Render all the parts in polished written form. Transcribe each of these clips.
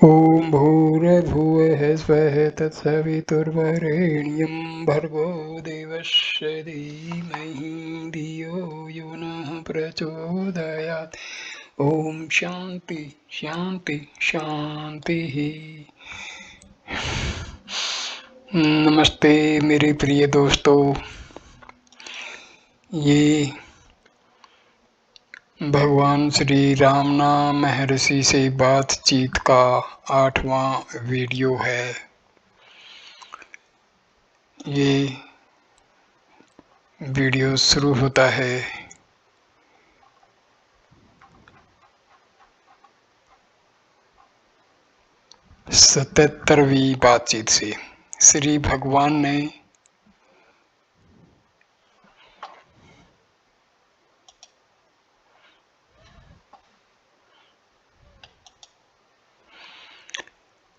ॐ भूर्भुवः स्वः तत्सवितुर्वरेण्यं भर्गो देवस्य धीमहि धियो यो नः प्रचोदयात्। ॐ शांति शांति शांतिः। नमस्ते मेरे प्रिय दोस्तों, ये भगवान श्री रामना महर्षि से बातचीत का 8वां वीडियो है। ये वीडियो शुरू होता है 77वीं बातचीत से।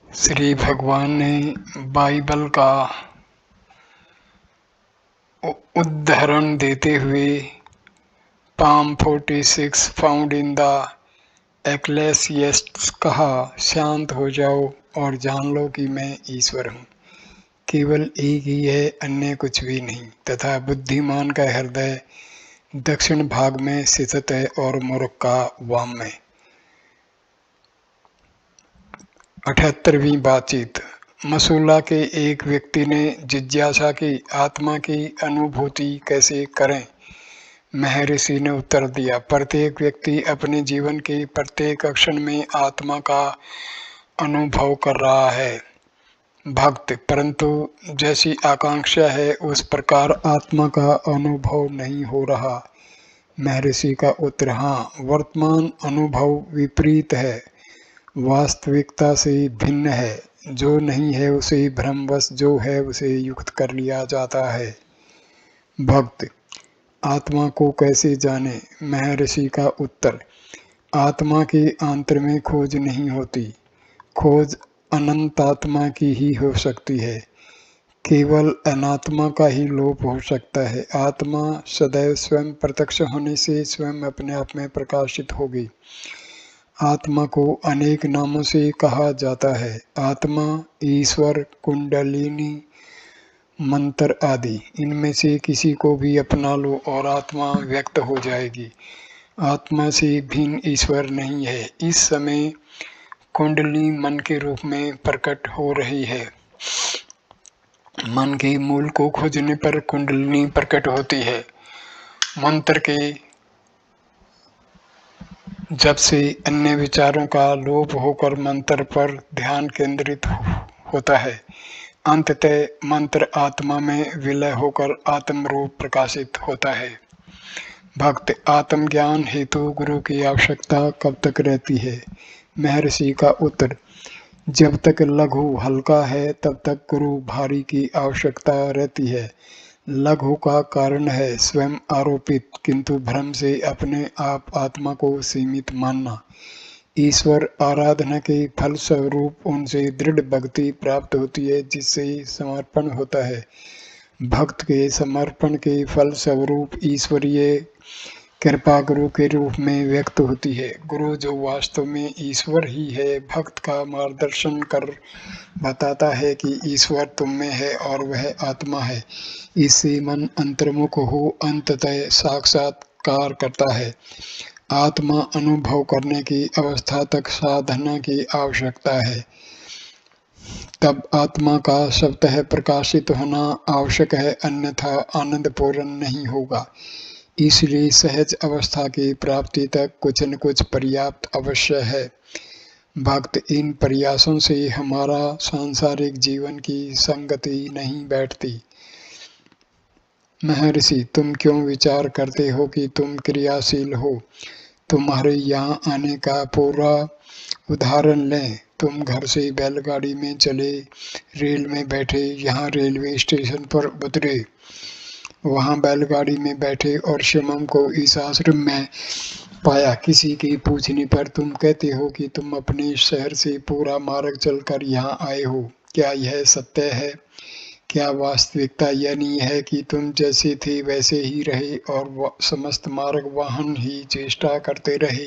श्री भगवान ने बाइबल का उदाहरण देते हुए पाम 46 फाउंड इन द एक्लेसियस्ट्स कहा, शांत हो जाओ और जान लो कि मैं ईश्वर हूँ। केवल एक ही है, अन्य कुछ भी नहीं, तथा बुद्धिमान का हृदय दक्षिण भाग में स्थित है और मूर्ख का वाम में। 78वीं बातचीत। मसूला के एक व्यक्ति ने जिज्ञासा की, आत्मा की अनुभूति कैसे करें? महर्षि ने उत्तर दिया, प्रत्येक व्यक्ति अपने जीवन के प्रत्येक क्षण में आत्मा का अनुभव कर रहा है भक्त, परंतु जैसी आकांक्षा है उस प्रकार आत्मा का अनुभव नहीं हो रहा। महर्षि का उत्तर, हाँ, वर्तमान अनुभव विपरीत है, वास्तविकता से भिन्न है। जो नहीं है उसे भ्रमवश, जो है उसे युक्त कर लिया जाता है। भक्त, आत्मा को कैसे जाने? महर्षि का उत्तर, आत्मा के आंतर में खोज नहीं होती, खोज अनंत आत्मा की ही हो सकती है। केवल अनात्मा का ही लोप हो सकता है। आत्मा सदैव स्वयं प्रत्यक्ष होने से स्वयं अपने आप में प्रकाशित होगी। आत्मा को अनेक नामों से कहा जाता है, आत्मा, ईश्वर, कुंडलिनी, मंत्र आदि। इनमें से किसी को भी अपना लो और आत्मा व्यक्त हो जाएगी। आत्मा से भिन्न ईश्वर नहीं है। इस समय कुंडली मन के रूप में प्रकट हो रही है। मन के मूल को खोजने पर कुंडलिनी प्रकट होती है। मंत्र के जब से अन्य विचारों का लोप होकर मंत्र पर ध्यान केंद्रित होता है, अंततः मंत्र आत्मा में विलय होकर आत्म रूप प्रकाशित होता है। भक्त, आत्मज्ञान हेतु गुरु की आवश्यकता कब तक रहती है? महर्षि का उत्तर, जब तक लघु हल्का है तब तक गुरु भारी की आवश्यकता रहती है। लघु का कारण है स्वयं आरोपित किंतु भ्रम से अपने आप आत्मा को सीमित मानना। ईश्वर आराधना के फल स्वरूप उनसे दृढ़ भक्ति प्राप्त होती है, जिससे समर्पण होता है। भक्त के समर्पण के फल स्वरूप ईश्वरीय कृपा गुरु के रूप में व्यक्त होती है। गुरु जो वास्तव में ईश्वर ही है, भक्त का मार्गदर्शन कर बताता है कि ईश्वर तुम में है और वह आत्मा है। इससे मन अंतर्मुख हो अंततः साक्षात्कार करता है। आत्मा अनुभव करने की अवस्था तक साधना की आवश्यकता है। तब आत्मा का स्वतः प्रकाशित होना आवश्यक है, अन्यथा आनंद पूर्ण नहीं होगा। इसलिए सहज अवस्था की प्राप्ति तक कुछ न कुछ पर्याप्त अवश्य है। भक्त, इन प्रयासों से हमारा सांसारिक जीवन की संगति नहीं बैठती। महर्षि, तुम क्यों विचार करते हो कि तुम क्रियाशील हो? तुम्हारे यहाँ आने का पूरा उदाहरण लें। तुम घर से बैलगाड़ी में चले, रेल में बैठे, यहाँ रेलवे स्टेशन पर उतरे, वहाँ बैलगाड़ी में बैठे और शिवम को इस आश्रम में पाया। किसी के पूछने पर तुम कहते हो कि तुम अपने शहर से पूरा मार्ग चलकर यहाँ आए हो। क्या यह सत्य है? क्या वास्तविकता यह नहीं है कि तुम जैसे थे वैसे ही रहे और समस्त मार्ग वाहन ही चेष्टा करते रहे?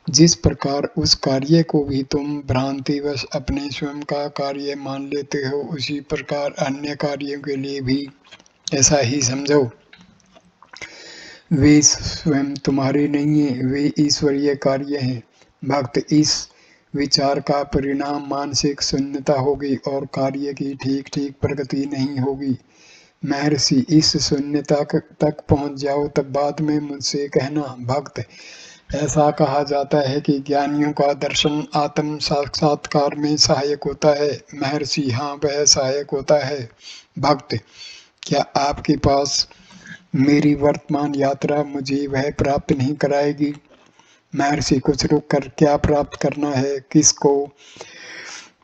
जिस प्रकार उस कार्य को भी तुम भ्रांतिवश अपने स्वयं का कार्य मान लेते हो, उसी प्रकार अन्य कार्यों के लिए भी ऐसा ही समझो। वे स्वयं तुम्हारे नहीं हैं, वे ईश्वरीय कार्य हैं। भक्त, इस विचार का परिणाम मानसिक शून्यता होगी और कार्य की ठीक ठीक प्रगति नहीं होगी। महर्षि, इस शून्यता तक पहुंच जाओ, तब बाद में मुझसे कहना। भक्त, ऐसा कहा जाता है कि ज्ञानियों का दर्शन आत्म साक्षात्कार में सहायक होता है। महर्षि, हाँ, वह सहायक होता है। भक्त, क्या आपके पास मेरी वर्तमान यात्रा मुझे वह प्राप्त नहीं कराएगी? महर्षि, कुछ रुक कर क्या प्राप्त करना है, किसको?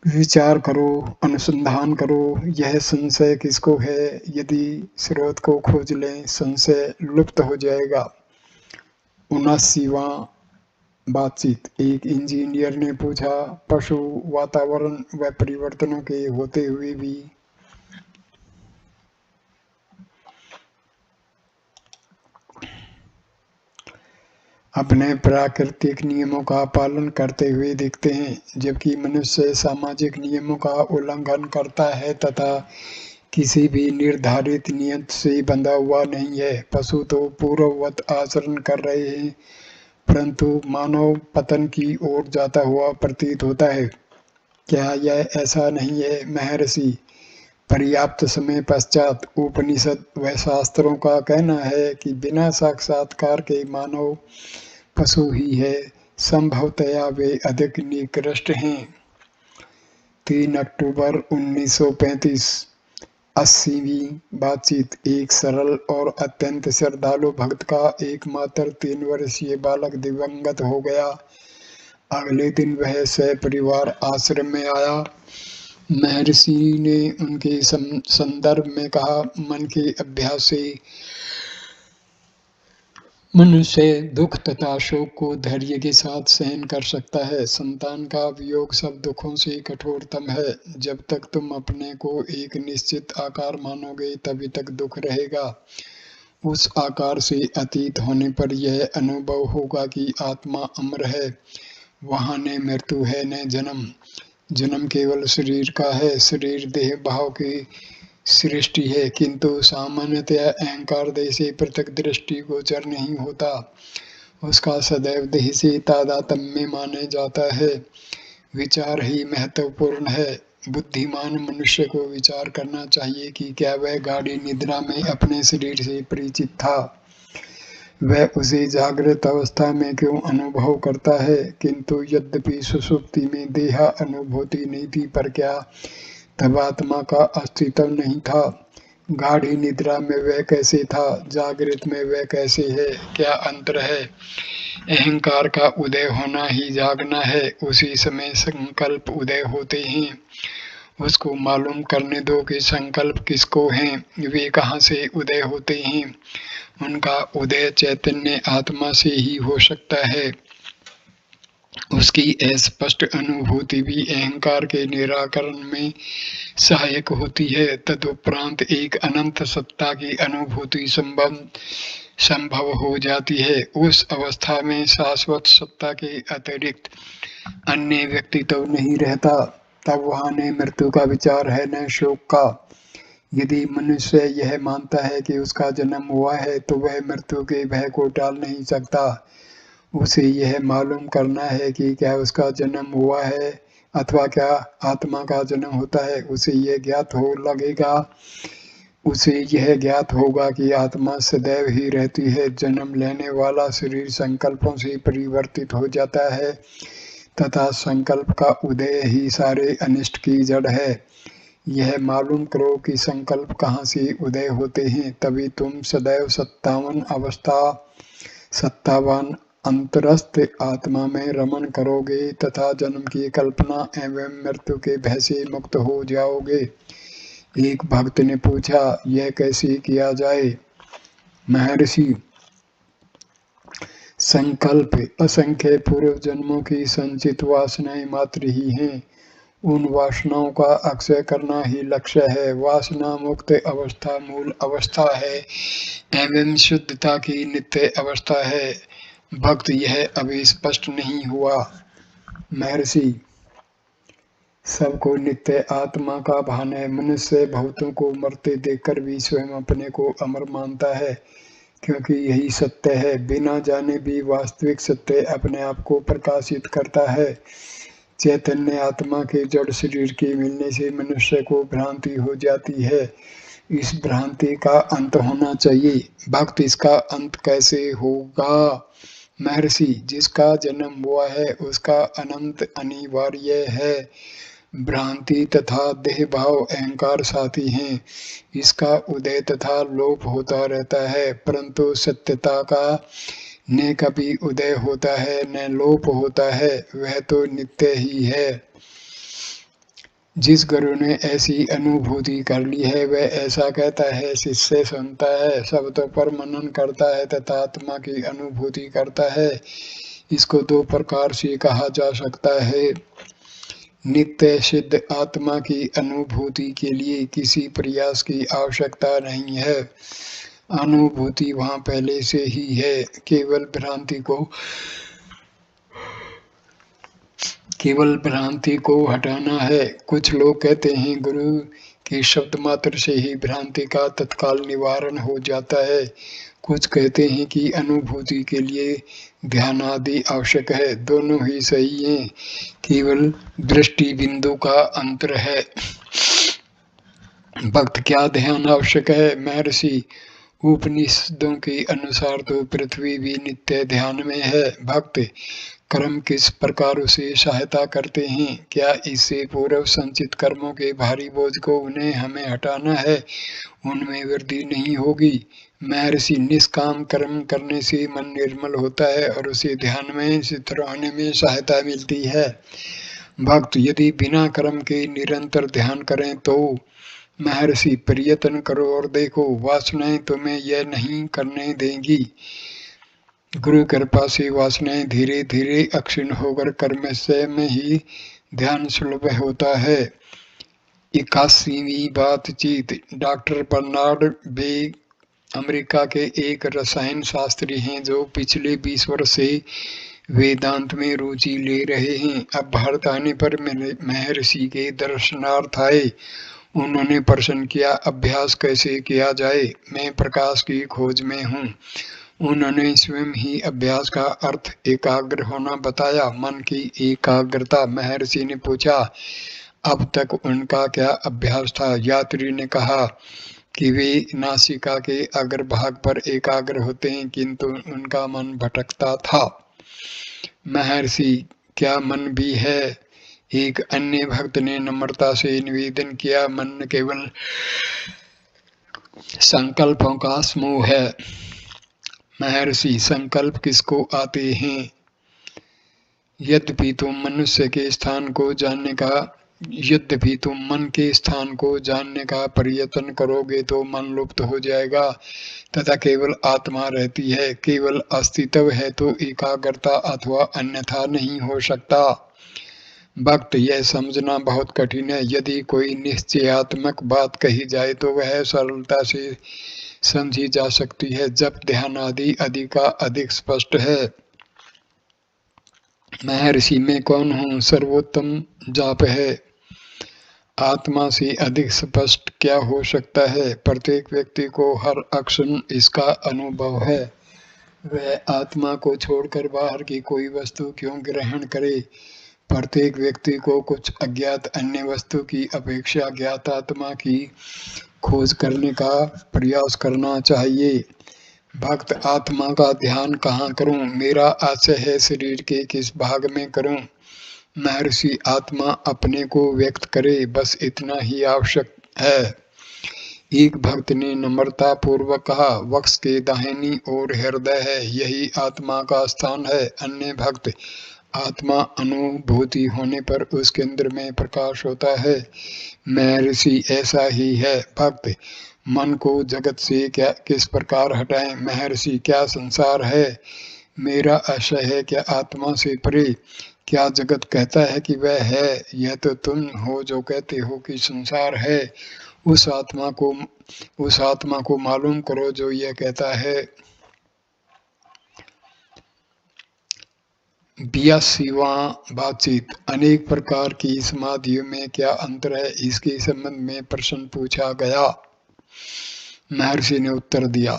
विचार करो, अनुसंधान करो, यह संशय किसको है? यदि स्रोत को खोज लें, संशय लुप्त हो जाएगा। 79वां बातचीत। एक इंजीनियर ने पूछा, पशु वातावरण व परिवर्तनों के होते हुए भी अपने प्राकृतिक नियमों का पालन करते हुए दिखते हैं, जबकि मनुष्य सामाजिक नियमों का उल्लंघन करता है तथा किसी भी निर्धारित नियत से बंधा हुआ नहीं है। पशु तो पूर्ववत आचरण कर रहे हैं, परंतु मानव पतन की ओर जाता हुआ प्रतीत होता है। क्या यह ऐसा नहीं है महर्षि? पर्याप्त समय पश्चात उपनिषद व शास्त्रों का कहना है कि बिना साक्षात्कार के मानव पशु ही है, संभवतया वे अधिक निकृष्ट हैं। 3 अक्टूबर 1935। 80वीं बातचीत। एक सरल और अत्यंत श्रद्धालु भक्त का एकमात्र 3 वर्षीय बालक दिवंगत हो गया। अगले दिन वह सपरिवार आश्रम में आया। महर्षि ने उनके संदर्भ में कहा, मन के अभ्यास से मनुष्य दुख तथा शोक को धैर्य के साथ सहन कर सकता है। संतान का वियोग सब दुखों से कठोरतम है। जब तक तुम अपने को एक निश्चित आकार मानोगे, तभी तक दुख रहेगा। उस आकार से अतीत होने पर यह अनुभव होगा कि आत्मा अमर है, वहाँ न मृत्यु है न जन्म। जन्म केवल शरीर का है, शरीर देह भाव की सृष्टि है, किंतु सामान्यतया अहंकार देह से पृथक दृष्टि गोचर नहीं होता। उसका सदैव देह से तादात्म्य माना जाता है। विचार ही महत्वपूर्ण है। बुद्धिमान मनुष्य को विचार करना चाहिए कि क्या वह गाढ़ी निद्रा में अपने शरीर से परिचित था? वह उसे जागृत अवस्था में क्यों अनुभव करता है? किंतु यद्यपि सुषुप्ति में देहा अनुभूति नहीं थी, पर क्या तब आत्मा का अस्तित्व नहीं था? गाढ़ी निद्रा में वह कैसे था? जागृत में वह कैसे है? क्या अंतर है? अहंकार का उदय होना ही जागना है। उसी समय संकल्प उदय होते हैं। उसको मालूम करने दो कि संकल्प किसको हैं, वे कहाँ से उदय होते हैं। उनका उदय चैतन्य आत्मा से ही हो सकता है। उसकी अस्पष्ट अनुभूति भी अहंकार के निराकरण में सहायक होती है। तदुपरांत एक अनंत सत्ता की अनुभूति संभव हो जाती है। उस अवस्था में शाश्वत सत्ता के अतिरिक्त अन्य व्यक्तित्व नहीं रहता। तब वहाँ न मृत्यु का विचार है न शोक का। यदि मनुष्य यह मानता है कि उसका जन्म हुआ है, तो वह मृत्यु के भय को टाल नहीं सकता। उसे यह मालूम करना है कि क्या उसका जन्म हुआ है अथवा क्या आत्मा का जन्म होता है। उसे यह ज्ञात हो लगेगा, उसे यह ज्ञात होगा कि आत्मा सदैव ही रहती है। जन्म लेने वाला शरीर संकल्पों से परिवर्तित हो जाता है तथा संकल्प का उदय ही सारे अनिष्ट की जड़ है। यह मालूम करो कि संकल्प कहाँ से उदय होते हैं, तभी तुम सदैव सत्तावान अंतरस्थ आत्मा में रमण करोगे तथा जन्म की कल्पना एवं मृत्यु के भय से मुक्त हो जाओगे। एक भक्त ने पूछा, यह कैसे किया जाए? महर्षि, संकल्प असंख्य पूर्व जन्मों की संचित वासनाएं मात्र ही हैं। उन वासनाओं का अक्षय करना ही लक्ष्य है। वासना मुक्त अवस्था मूल अवस्था है एवं शुद्धता की नित्य अवस्था है। भक्त यह अभी स्पष्ट नहीं हुआ। महर्षि सबको नित्य आत्मा का भान है। मनुष्य बहुतों को मरते देखकर भी स्वयं अपने को अमर मानता है, क्योंकि यही सत्य है। बिना जाने भी वास्तविक सत्य अपने आप को प्रकाशित करता है। चैतन्य आत्मा के जड़ शरीर के मिलने से मनुष्य को भ्रांति हो जाती है। इस भ्रांति का अंत होना चाहिए। भक्त इसका अंत कैसे होगा? महर्षि जिसका जन्म हुआ है उसका अनंत अनिवार्य है। भ्रांति तथा देह भाव अहंकार साथी हैं। इसका उदय तथा लोप होता रहता है, परंतु सत्यता का न कभी उदय होता है न लोप होता है, वह तो नित्य ही है। जिस गुरु ने ऐसी अनुभूति कर ली है वह ऐसा कहता है, शिष्य सुनता है, शब्दों पर मनन करता है तथा आत्मा की अनुभूति करता है। इसको दो प्रकार से कहा जा सकता है। नित्य सिद्ध आत्मा की अनुभूति के लिए किसी प्रयास की आवश्यकता नहीं है। अनुभूति वहाँ पहले से ही है, केवल भ्रांति को हटाना है। कुछ लोग कहते हैं गुरु के शब्द मात्र से ही भ्रांति का तत्काल निवारण हो जाता है। कुछ कहते हैं कि अनुभूति के लिए ध्यान आदि आवश्यक है। दोनों ही सही हैं, केवल दृष्टि बिंदु का अंतर है। भक्त क्या ध्यान आवश्यक है? महर्षि उपनिषदों के अनुसार तो पृथ्वी भी नित्य ध्यान में है। भक्त कर्म किस प्रकार उसे सहायता करते हैं? क्या इससे पूर्व संचित कर्मों के भारी बोझ को उन्हें हमें हटाना है? उनमें वृद्धि नहीं होगी। महर्षि निष्काम कर्म करने से मन निर्मल होता है और उसे ध्यान में स्थिर रहने में सहायता मिलती है। भक्त यदि बिना कर्म के निरंतर ध्यान करें तो? महर्षि प्रयत्न करो और देखो, वासनाएं तुम्हें यह नहीं करने देंगी। गुरु कृपा से वासनाएं धीरे धीरे अक्षीण होकर कर्म से में ही ध्यान सुलभ होता है। 81वीं बातचीत। डॉक्टर बर्नार्ड बे अमेरिका के एक रसायन शास्त्री हैं जो पिछले 20 वर्ष से वेदांत में रुचि ले रहे हैं। अब भारत आने पर महर्षि के दर्शनार्थ आए। उन्होंने प्रश्न किया, अभ्यास कैसे किया जाए? मैं प्रकाश की खोज में हूँ। उन्होंने स्वयं ही अभ्यास का अर्थ एकाग्र होना बताया। मन की एकाग्रता। महर्षि ने पूछा, अब तक उनका क्या अभ्यास था? यात्री ने कहा कि वे नासिका के अग्रभाग पर एकाग्र होते हैं, किंतु उनका मन भटकता था। महर्षि क्या मन भी है? एक अन्य भक्त ने नम्रता से निवेदन किया, मन केवल संकल्पों का समूह है। महर्षि संकल्प किसको आते हैं? यद्यपि तुम मन के स्थान को जानने का प्रयत्न करोगे तो मन लुप्त हो जाएगा तथा केवल आत्मा रहती है। केवल अस्तित्व है तो एकाग्रता अथवा अन्यथा नहीं हो सकता। भक्त यह समझना बहुत कठिन है। यदि कोई निश्चयात्मक बात कही जाए तो वह सरलता से समझी जा सकती है जब ध्यान आदि अधिक स्पष्ट है। महर्षि मैं कौन हूँ? सर्वोत्तम जाप है। आत्मा से अधिक स्पष्ट क्या हो सकता है? प्रत्येक व्यक्ति को हर क्षण इसका अनुभव है। वह आत्मा को छोड़कर बाहर की कोई वस्तु क्यों ग्रहण करे? प्रत्येक व्यक्ति को कुछ अज्ञात अन्य वस्तु की अपेक्षा ज्ञात आत्मा की खोज करने का प्रयास करना चाहिए। भक्त आत्मा का ध्यान कहाँ करूं? मेरा आशय है शरीर के किस भाग में करूं? महर्षि आत्मा अपने को व्यक्त करे, बस इतना ही आवश्यक है। एक भक्त ने नम्रता पूर्वक कहा, वक्ष के दाहिनी ओर हृदय है, यही आत्मा का स्थान है। अन्य भक्त, आत्मा अनुभूति होने पर उस केंद्र में प्रकाश होता है। महर्षि ऐसा ही है। भक्त मन को जगत से किस प्रकार हटाएं? महर्षि क्या संसार है? मेरा आशय है क्या आत्मा से परे? क्या जगत कहता है कि वह है? यह तो तुम हो जो कहते हो कि संसार है। उस आत्मा को मालूम करो जो यह कहता है। 82वां बातचीत। अनेक प्रकार की समाधियों में क्या अंतर है, इसके संबंध में प्रश्न पूछा गया। महर्षि ने उत्तर दिया,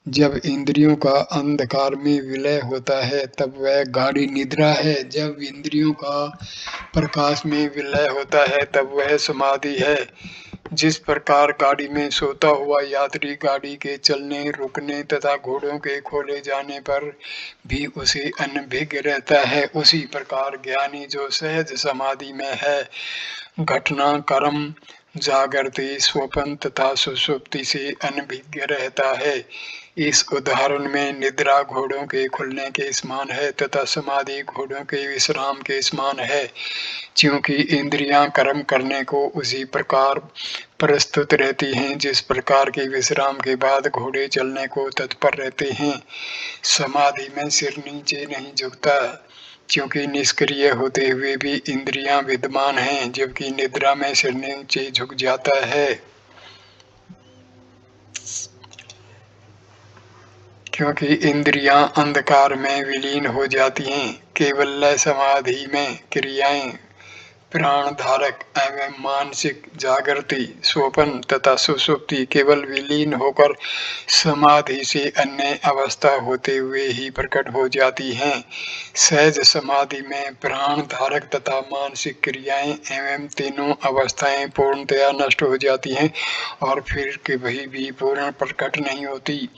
जब इंद्रियों का अंधकार में विलय होता है तब वह गाढ़ी निद्रा है, जब इंद्रियों का प्रकाश में विलय होता है तब वह समाधि है। जिस प्रकार गाड़ी में सोता हुआ यात्री गाड़ी के चलने रुकने तथा घोड़ों के खोले जाने पर भी उसे अनभिज्ञ रहता है, उसी प्रकार ज्ञानी जो सहज समाधि में है घटना कर्म जागृति स्वप्न तथा सुषुप्ति से अनभिज्ञ रहता है। इस उदाहरण में निद्रा घोड़ों के खुलने के समान है तथा समाधि घोड़ों के विश्राम के समान है, क्योंकि इंद्रियां कर्म करने को उसी प्रकार प्रस्तुत रहती हैं जिस प्रकार के विश्राम के बाद घोड़े चलने को तत्पर रहते हैं। समाधि में सिर नीचे नहीं झुकता, क्योंकि निष्क्रिय होते हुए भी इंद्रियां विद्यमान हैं, जबकि निद्रा में सिर नीचे झुक जाता है, क्योंकि इंद्रियां अंधकार में विलीन हो जाती हैं। केवल लय समाधि में क्रियाएं प्राण धारक एवं मानसिक जागृति स्वप्न तथा सुषुप्ति केवल विलीन होकर समाधि से अन्य अवस्था होते हुए ही प्रकट हो जाती हैं। सहज समाधि में प्राण धारक तथा मानसिक क्रियाएं एवं तीनों अवस्थाएं पूर्णतया नष्ट हो जाती हैं और फिर कभी भी पूर्ण प्रकट नहीं होती।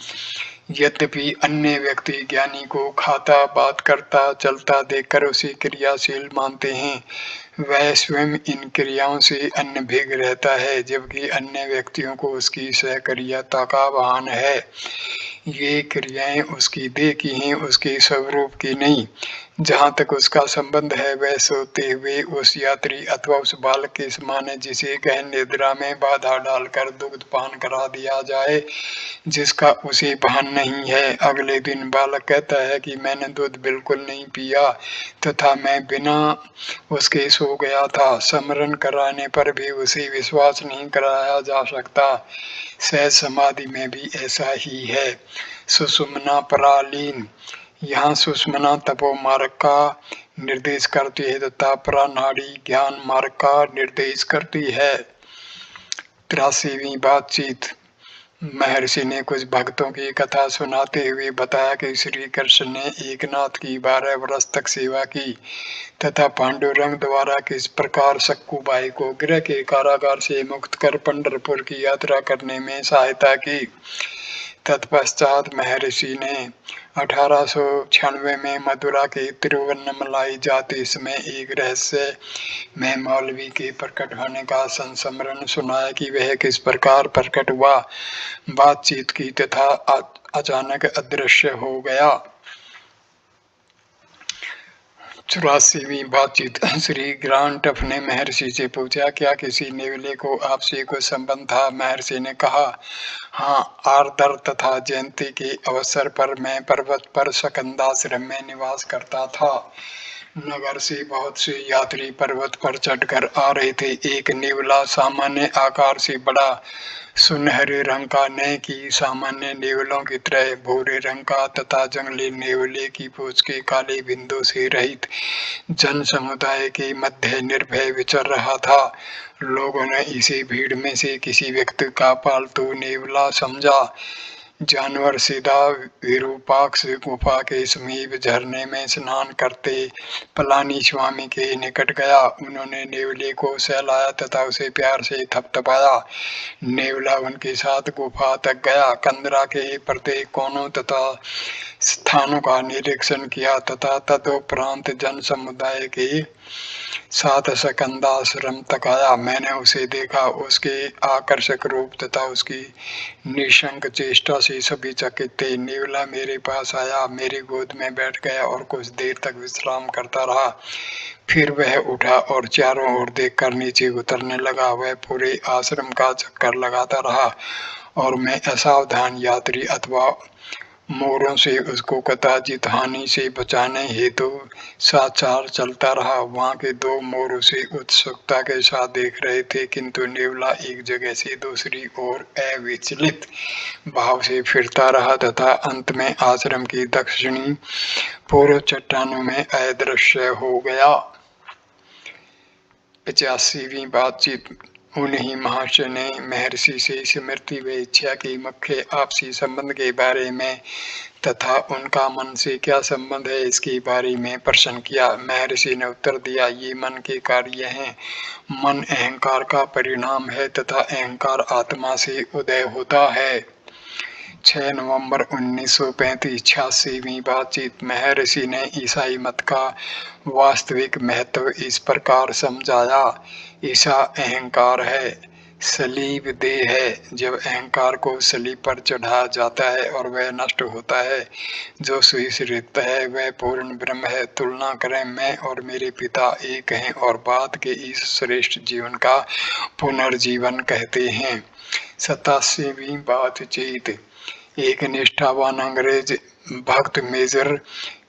यद्यपि अन्य व्यक्ति ज्ञानी को खाता बात करता चलता देखकर उसे क्रियाशील मानते हैं, वह स्वयं इन क्रियाओं से अनभिज्ञ रहता है, जबकि अन्य व्यक्तियों को उसकी सक्रियता का भान है। ये क्रियाएं उसकी देह की हैं, उसके स्वरूप की नहीं। जहाँ तक उसका संबंध है वह सोते हुए उस यात्री अथवा उस बालक के समान है जिसे गहन निद्रा में बाधा डालकर दुग्ध पान करा दिया जाए, जिसका उसे भान नहीं है। अगले दिन बालक कहता है कि मैंने दूध बिल्कुल नहीं पिया तथा मैं बिना उसके सो गया था। स्मरण कराने पर भी उसे विश्वास नहीं कराया जा सकता। सहज समाधि में भी ऐसा ही है। सुषुम्ना परालीन। यहाँ सुषुम्ना तपो मार्ग का निर्देश करती है तथा परा नाड़ी ज्ञान मार्ग का निर्देश करती है। 83वीं बातचीत। महर्षि ने कुछ भक्तों की कथा सुनाते हुए बताया कि श्री कृष्ण ने एकनाथ की 12 वर्ष तक सेवा की तथा पांडुरंग द्वारा किस प्रकार सक्कुबाई को गृह के कारागार से मुक्त कर पंढरपुर की यात्रा करने में सहायता की। तत्पश्चात महर्षि ने 1896 में मथुरा के तिरुवन्नमलाई जाते समय एक रहस्य में मौलवी के प्रकट होने का संस्मरण सुनाया कि वह किस प्रकार प्रकट हुआ। बातचीत की तथा अचानक अदृश्य हो गया। 84वीं बातचीत। श्री ग्रांटफ ने महर्षि से पूछा, क्या किसी नेवले को आपसे कुछ संबंध था? महर्षि ने कहा, हाँ, आर्द्र तथा जयंती के अवसर पर मैं पर्वत पर सकंदाश्रम में निवास करता था। नगर से बहुत से यात्री पर्वत पर चढ़कर आ रहे थे। एक नेवला सामान्य आकार से बड़ा, सुनहरे रंग का, न कि सामान्य नेवलों की तरह भूरे रंग का तथा जंगली नेवले की पूंछ के काले बिंदु से रहित, जन समुदाय के मध्य निर्भय विचर रहा था। लोगों ने इसे भीड़ में से किसी व्यक्ति का पालतू नेवला समझा। जानवर सीधा विरूपाक्ष गुफा के समीप झरने में स्नान करते पलानी स्वामी के निकट गया। उन्होंने नेवले को सहलाया तथा उसे प्यार से थपथपाया। नेवला उनके साथ गुफा तक गया, कंदरा के प्रत्येक कोनों तथा स्थानों का निरीक्षण किया तथा तदुपरांत जन समुदाय के साथ सकंदाश्रम तक आया। मैंने उसे देखा। उसके आकर्षक रूप तथा उसकी निशंक चेष्टा से सभी चकित थे। नेवला मेरे पास आया, मेरी गोद में बैठ गया और कुछ देर तक विश्राम करता रहा। फिर वह उठा और चारों ओर देखकर नीचे उतरने लगा। वह पूरे आश्रम का चक्कर लगाता रहा और मैं असावधान यात्री अथवा मोरों से उसको कदाचित हानि से बचाने हेतु साचार चलता रहा। वहां के दो मोर उसे उत्सुकता के साथ देख रहे थे, किंतु नेवला एक जगह से दूसरी ओर अविचलित भाव से फिरता रहा तथा अंत में आश्रम की दक्षिणी पूर्व चट्टानों में अदृश्य हो गया। 85वीं बातचीत। उन्हीं महर्षि ने महर्षि से स्मृति व इच्छा की मुख्य आपसी संबंध के बारे में तथा उनका मन से क्या संबंध है इसके बारे में प्रश्न किया। महर्षि ने उत्तर दिया, ये मन के कार्य हैं। मन अहंकार का परिणाम है तथा अहंकार आत्मा से उदय होता है। 6 नवंबर 1935। 86वीं बातचीत। महर्षि ने ईसाई मत का वास्तविक महत्व इस प्रकार समझाया। ईसा अहंकार है, सलीब देह है। जब अहंकार को सलीब पर चढ़ाया जाता है और वह नष्ट होता है, जो सुरक्षित है वह पूर्ण ब्रह्म है। तुलना करें, मैं और मेरे पिता एक हैं और बाद के इस श्रेष्ठ जीवन का पुनर्जीवन कहते हैं। 87वीं बातचीत। एक निष्ठावान अंग्रेज भक्त मेजर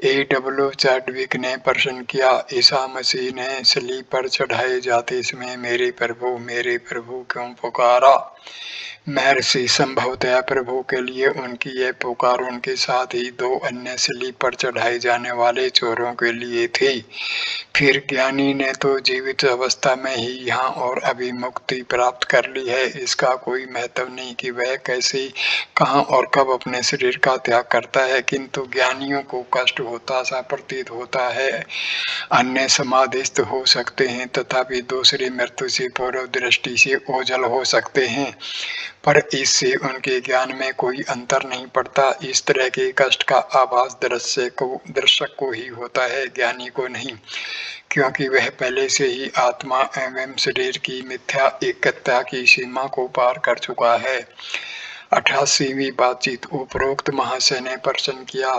A.W. चाडविक ने प्रश्न किया, ईसा मसीह ने सलीब पर चढ़ाए जाते समय मेरे प्रभु क्यों पुकारा? महर्षि, संभवतः प्रभु के लिए उनकी यह पुकार उनके साथ ही दो अन्य सलीब पर चढ़ाए जाने वाले चोरों के लिए थी। फिर ज्ञानी ने तो जीवित अवस्था में ही यहाँ और अभी मुक्ति प्राप्त कर ली है। इसका कोई महत्व नहीं कि वह कैसे, कहाँ और कब अपने शरीर का त्याग करता है, किंतु ज्ञानियों को कष्ट होता सा प्रतीत होता है। अन्य समाधिस्थ हो सकते हैं तथापि दूसरी मृत्यु से पूर्व दृष्टि से ओझल हो सकते हैं, पर इससे उनके ज्ञान में कोई अंतर नहीं पड़ता। इस तरह के कष्ट का आभास दर्शक को ही होता है, ज्ञानी को नहीं, क्योंकि वह पहले से ही आत्मा एवं शरीर की मिथ्या एकता की सीमा को पार कर चुका है। 88वीं बातचीत। उपरोक्त महाशय ने प्रश्न किया,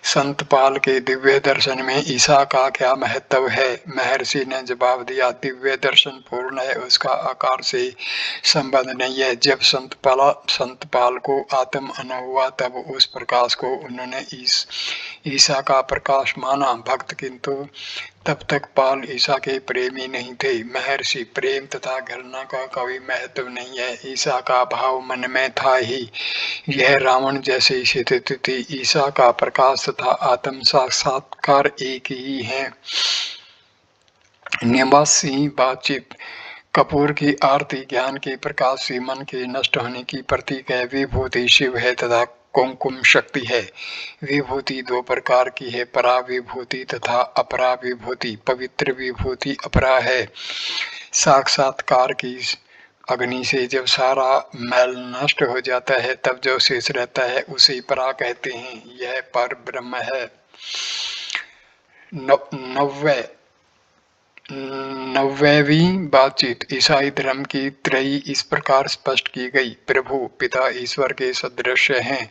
संत पाल के दिव्य दर्शन में ईसा का क्या महत्व है? महर्षि ने जवाब दिया, दिव्य दर्शन पूर्ण है, उसका आकार से संबंध नहीं है। जब संत पाल को आत्म अनुभव हुआ तब उस प्रकाश को उन्होंने ईसा का प्रकाश माना। भक्त किंतु तब तक पाल ईसा के प्रेमी नहीं थे। महर्षि, प्रेम तथा घृणा का कोई महत्व नहीं है, ईसा का भाव मन में था ही। यह रावण जैसी स्थिति थी। ईसा का प्रकाश तथा आत्म साक्षात्कार एक ही है। 89वीं बातचीत। कपूर की आरती ज्ञान के प्रकाश से मन के नष्ट होने की प्रतीक है। विभूति शिव है तथा कुमकुम शक्ति है। विभूति दो प्रकार की है, परा विभूति तथा अपरा विभूति। पवित्र विभूति अपरा है। साक्षात्कार की अग्नि से जब सारा मैल नष्ट हो जाता है तब जो शेष रहता है उसे परा कहते हैं। यह पर ब्रह्म है। 90वीं बातचीत। ईसाई धर्म की त्रयी इस प्रकार स्पष्ट की गई। प्रभु पिता ईश्वर के सदृश हैं,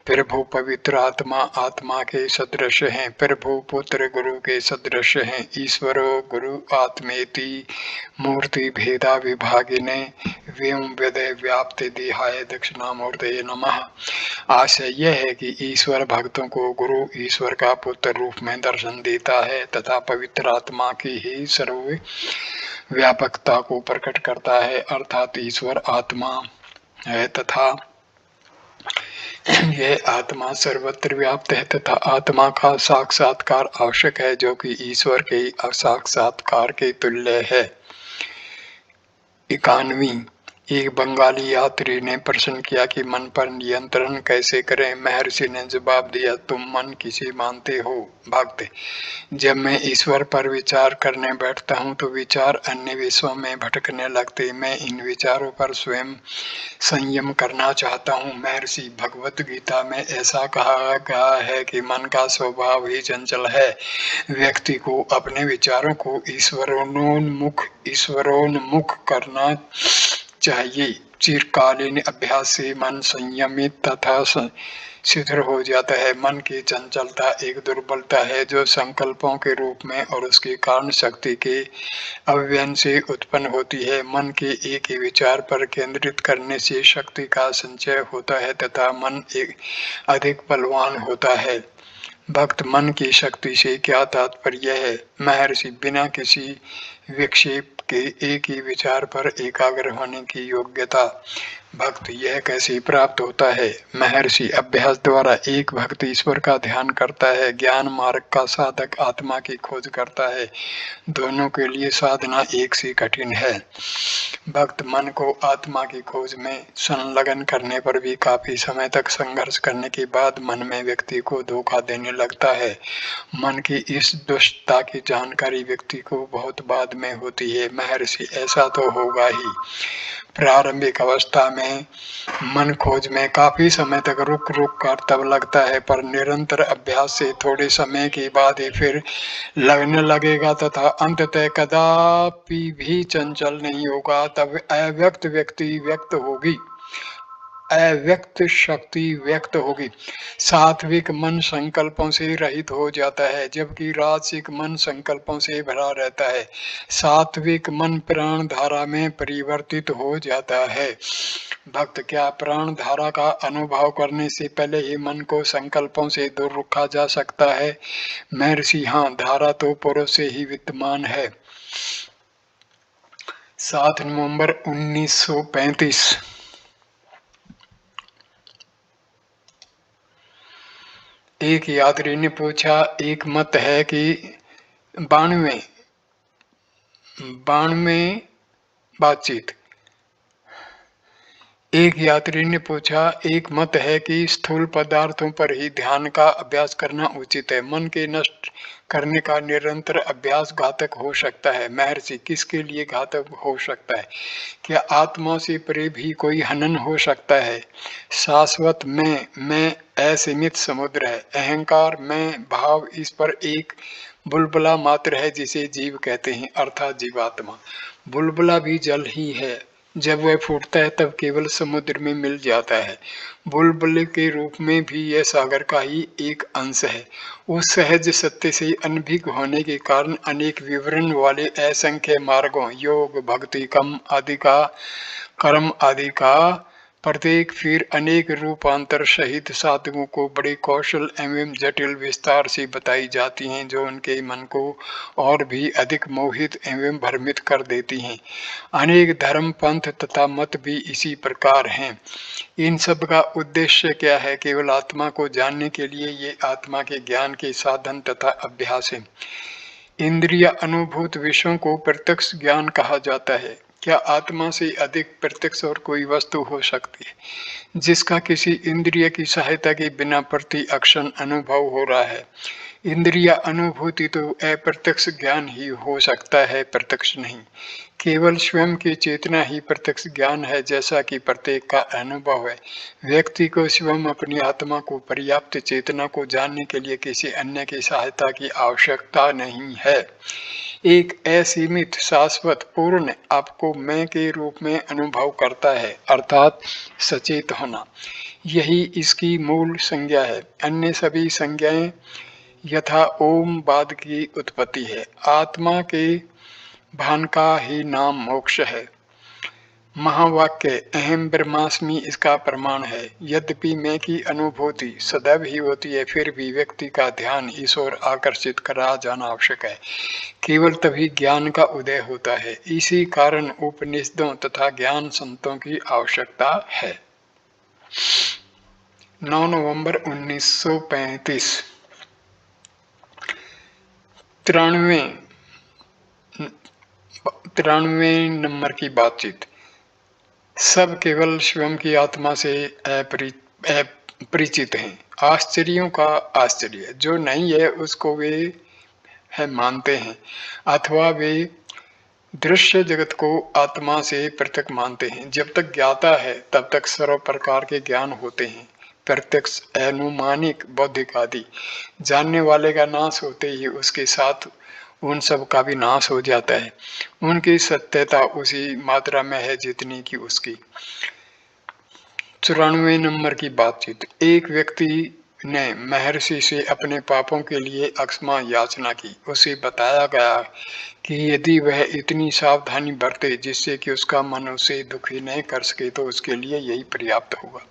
प्रभु पवित्र आत्मा आत्मा के सदृश हैं, प्रभु पुत्र गुरु के सदृश हैं। ईश्वरो गुरु आत्मेति मूर्ति भेदा विभागिने व्योम वेदे व्याप्ति देहाय दक्षिणामूर्तये नमः। आशय यह है कि ईश्वर भक्तों को गुरु ईश्वर का पुत्र रूप में दर्शन देता है तथा पवित्र आत्मा की ही सर्व व्यापकता को प्रकट करता है, अर्थात ईश्वर आत्मा है तथा यह आत्मा सर्वत्र व्याप्त है तथा आत्मा का साक्षात्कार आवश्यक है, जो कि ईश्वर के साक्षात्कार के तुल्य है। 91वीं। एक बंगाली यात्री ने प्रश्न किया कि मन पर नियंत्रण कैसे करें? महर्षि ने जवाब दिया, तुम मन किसे मानते हो? भक्त, जब मैं ईश्वर पर विचार करने बैठता हूँ तो विचार अन्य विषयों में भटकने लगते। मैं इन विचारों पर स्वयं संयम करना चाहता हूँ। महर्षि, भगवत गीता में ऐसा कहा गया है कि मन का स्वभाव ही चंचल है। व्यक्ति को अपने विचारों को ईश्वरोन्मुख करना चाहिए। चिरकालीन अभ्यास से मन संयमित तथा शिथिल हो जाता है। मन की चंचलता एक दुर्बलता है जो संकल्पों के रूप में और उसकी कारण शक्ति के अव्यय से उत्पन्न होती है। मन के एक ही विचार पर केंद्रित करने से शक्ति का संचय होता है तथा मन एक अधिक बलवान होता है। भक्त मन की शक्ति से क्या तात्पर्य है? महर्षि बिना किसी विक्षेप के एक ही विचार पर एकाग्र होने की योग्यता। भक्त यह कैसे प्राप्त होता है? महर्षि अभ्यास द्वारा एक भक्त ईश्वर का ध्यान करता है, ज्ञान मार्ग का साधक आत्मा की खोज करता है। दोनों के लिए साधना एक सी कठिन है। भक्त मन को आत्मा की खोज में संलग्न करने पर भी काफी समय तक संघर्ष करने के बाद मन में व्यक्ति को धोखा देने लगता है। मन की इस दुष्टता की जानकारी व्यक्ति को बहुत बाद में होती है। महर्षि ऐसा तो होगा ही। प्रारंभिक अवस्था में मन खोज में काफी समय तक रुक रुक कर तब लगता है, पर निरंतर अभ्यास से थोड़े समय के बाद ही फिर लगने लगेगा तथा अंततः कदापि भी चंचल नहीं होगा। तब अव्यक्त व्यक्ति व्यक्त होगी, अव्यक्त शक्ति व्यक्त होगी। सात्विक मन संकल्पों से रहित हो जाता है जबकि राजसिक मन संकल्पों से भरा रहता है। सात्विक मन प्राण धारा में परिवर्तित हो जाता है। भक्त क्या प्राण धारा का अनुभव करने से पहले ही मन को संकल्पों से दूर रखा जा सकता है? महर्षि हाँ, धारा तो पूर्व से ही विद्यमान है। 7 नवंबर 1935। एक यात्री ने पूछा, एक मत है कि 92 बातचीत। एक यात्री ने पूछा, एक मत है कि स्थूल पदार्थों पर ही ध्यान का अभ्यास करना उचित है। मन के नष्ट करने का निरंतर अभ्यास घातक हो सकता है। महर्षि किसके लिए घातक हो सकता है? क्या आत्मा से परे भी कोई हनन हो सकता है? शाश्वत मैं असीमित समुद्र है। अहंकार मैं भाव इस पर एक बुलबुला मात्र है जिसे जीव कहते हैं, अर्थात जीवात्मा। बुलबुला भी जल ही है, जब वह फूटता है तब केवल समुद्र में मिल जाता है। बुलबुले के रूप में भी यह सागर का ही एक अंश है। उस सहज सत्य से अनभिज्ञ होने के कारण अनेक विवरण वाले असंख्य मार्गों, योग, भक्ति, कर्म आदि का प्रत्येक फिर अनेक रूपांतर सहित साधकों को बड़े कौशल एवं जटिल विस्तार से बताई जाती हैं जो उनके मन को और भी अधिक मोहित एवं भ्रमित कर देती हैं। अनेक धर्म, पंथ तथा मत भी इसी प्रकार हैं। इन सब का उद्देश्य क्या है? केवल आत्मा को जानने के लिए ये आत्मा के ज्ञान के साधन तथा अभ्यास है। इंद्रिय अनुभूत विषयों को प्रत्यक्ष ज्ञान कहा जाता है। क्या आत्मा से अधिक प्रत्यक्ष और कोई वस्तु हो सकती है जिसका किसी इंद्रिय की सहायता के बिना प्रति अक्षण अनुभव हो रहा है? इंद्रिय अनुभूति तो अप्रत्यक्ष ज्ञान ही हो सकता है, प्रत्यक्ष नहीं। केवल स्वयं की चेतना ही प्रत्यक्ष ज्ञान है, जैसा कि प्रत्येक का अनुभव है। व्यक्ति को स्वयं अपनी आत्मा को पर्याप्त चेतना को जानने के लिए किसी अन्य की सहायता की आवश्यकता नहीं है। एक असीमित, शाश्वत, पूर्ण आपको मैं के रूप में अनुभव करता है, अर्थात सचेत होना। यही इसकी मूल संज्ञा है। अन्य सभी संज्ञाएं यथा ओम बाद की उत्पत्ति है। आत्मा के भान का ही नाम मोक्ष है। महावाक्य अहम ब्रह्मास्मि इसका प्रमाण है। यद्यपि मैं की अनुभूति सदैव ही होती है, फिर भी व्यक्ति का ध्यान इस ओर आकर्षित करा जाना आवश्यक है। केवल तभी ज्ञान का उदय होता है। इसी कारण उपनिषदों तथा ज्ञान संतों की आवश्यकता है। 9 नवंबर 1935। 93 नंबर की बातचीत। सब केवल स्वयं की आत्मा से अपरिचित हैं। आश्चर्यों का आश्चर्य, जो नहीं है उसको वे है मानते हैं, अथवा वे दृश्य जगत को आत्मा से पृथक मानते हैं। जब तक ज्ञाता है तब तक सर्व प्रकार के ज्ञान होते हैं, प्रत्यक्ष, अनुमानिक, बौद्धिक आदि। जानने वाले का नाश होते ही उसके साथ उन सब का भी नाश हो जाता है। उनकी सत्यता उसी मात्रा में है जितनी की उसकी। 94 नंबर की बातचीत। एक व्यक्ति ने महर्षि से अपने पापों के लिए क्षमा याचना की। उसे बताया गया कि यदि वह इतनी सावधानी बरते जिससे कि उसका मन उसे दुखी नहीं कर सके तो उसके लिए यही पर्याप्त होगा।